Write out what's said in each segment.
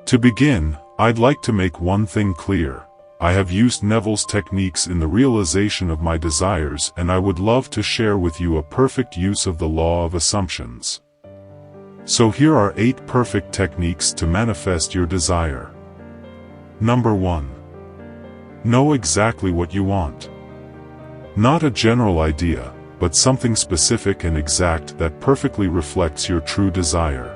To begin, I'd like to make one thing clear. I have used Neville's techniques in the realization of my desires, and I would love to share with you a perfect use of the law of assumptions. So here are 8 perfect techniques to manifest your desire. Number 1. Know exactly what you want. Not a general idea, but something specific and exact that perfectly reflects your true desire.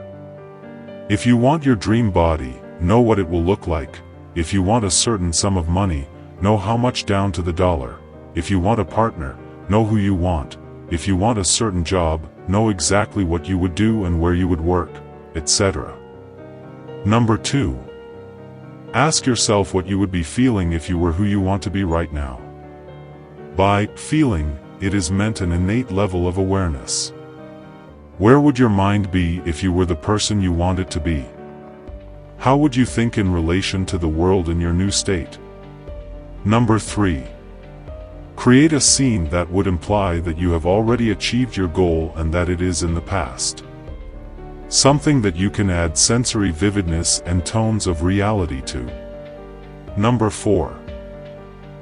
If you want your dream body, know what it will look like. If you want a certain sum of money, know how much down to the dollar. If you want a partner, know who you want. If you want a certain job, know exactly what you would do and where you would work, etc. Number 2. Ask yourself what you would be feeling if you were who you want to be right now. By feeling, it is meant an innate level of awareness. Where would your mind be if you were the person you want it to be? How would you think in relation to the world in your new state? Number 3. Create a scene that would imply that you have already achieved your goal and that it is in the past. Something that you can add sensory vividness and tones of reality to. Number 4.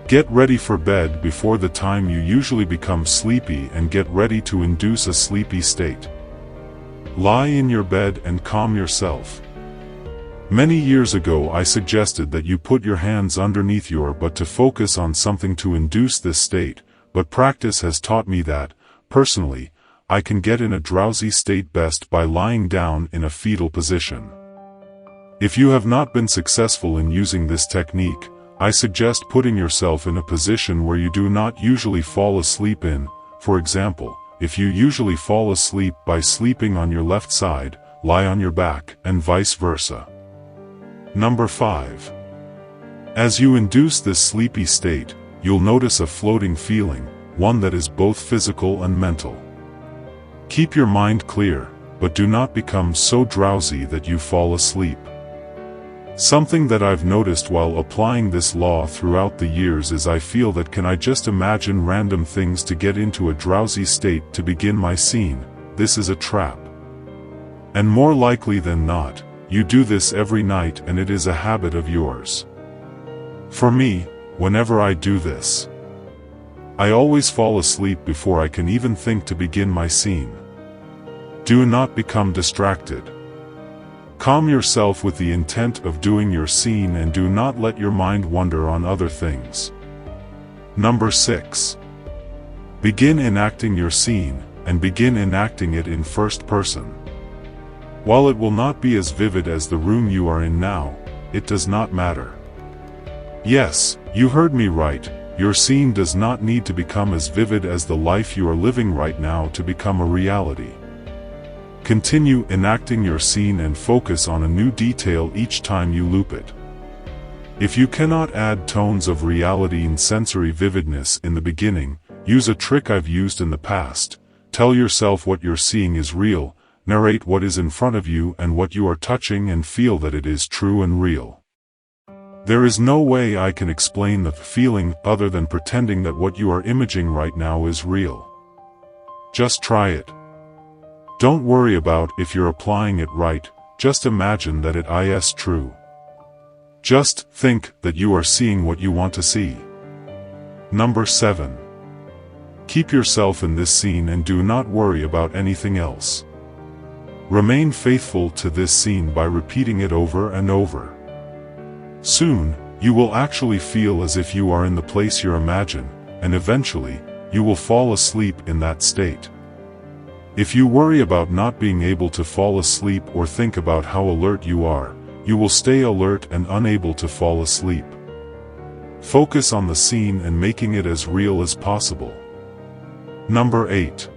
Get ready for bed before the time you usually become sleepy and get ready to induce a sleepy state. Lie in your bed and calm yourself. Many years ago I suggested that you put your hands underneath your butt to focus on something to induce this state, but practice has taught me that, personally, I can get in a drowsy state best by lying down in a fetal position. If you have not been successful in using this technique, I suggest putting yourself in a position where you do not usually fall asleep in. For example, if you usually fall asleep by sleeping on your left side, lie on your back, and vice versa. Number 5. As you induce this sleepy state, you'll notice a floating feeling, one that is both physical and mental. Keep your mind clear, but do not become so drowsy that you fall asleep. Something that I've noticed while applying this law throughout the years is I feel that can I just imagine random things to get into a drowsy state to begin my scene, this is a trap. And more likely than not, you do this every night and it is a habit of yours. For me, whenever I do this, I always fall asleep before I can even think to begin my scene. Do not become distracted. Calm yourself with the intent of doing your scene and do not let your mind wander on other things. Number 6. Begin enacting your scene, and begin enacting it in first person. While it will not be as vivid as the room you are in now, it does not matter. Yes, you heard me right, your scene does not need to become as vivid as the life you are living right now to become a reality. Continue enacting your scene and focus on a new detail each time you loop it. If you cannot add tones of reality and sensory vividness in the beginning, use a trick I've used in the past. Tell yourself what you're seeing is real. Narrate what is in front of you and what you are touching and feel that it is true and real. There is no way I can explain the feeling other than pretending that what you are imaging right now is real. Just try it. Don't worry about if you're applying it right, just imagine that it is true. Just think that you are seeing what you want to see. Number 7. Keep yourself in this scene and do not worry about anything else. Remain faithful to this scene by repeating it over and over. Soon, you will actually feel as if you are in the place you imagine, and eventually, you will fall asleep in that state. If you worry about not being able to fall asleep or think about how alert you are, you will stay alert and unable to fall asleep. Focus on the scene and making it as real as possible. Number 8.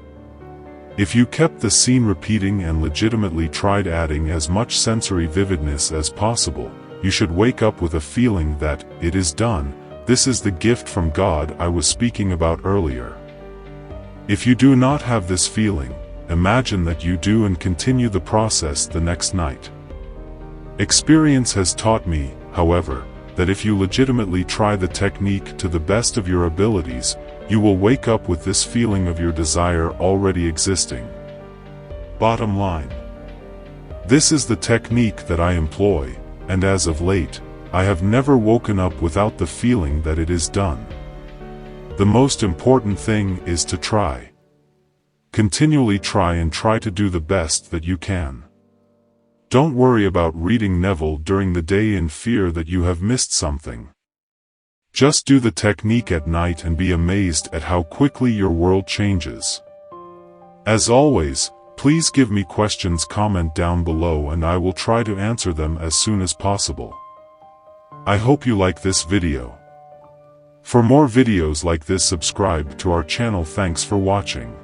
If you kept the scene repeating and legitimately tried adding as much sensory vividness as possible, you should wake up with a feeling that, it is done, this is the gift from God I was speaking about earlier. If you do not have this feeling, imagine that you do and continue the process the next night. Experience has taught me, however, that if you legitimately try the technique to the best of your abilities, you will wake up with this feeling of your desire already existing. Bottom line. This is the technique that I employ, and as of late, I have never woken up without the feeling that it is done. The most important thing is to try. Continually try and try to do the best that you can. Don't worry about reading Neville during the day in fear that you have missed something. Just do the technique at night and be amazed at how quickly your world changes. As always, please give me questions, comment down below, and I will try to answer them as soon as possible. I hope you like this video. For more videos like this, subscribe to our channel. Thanks for watching.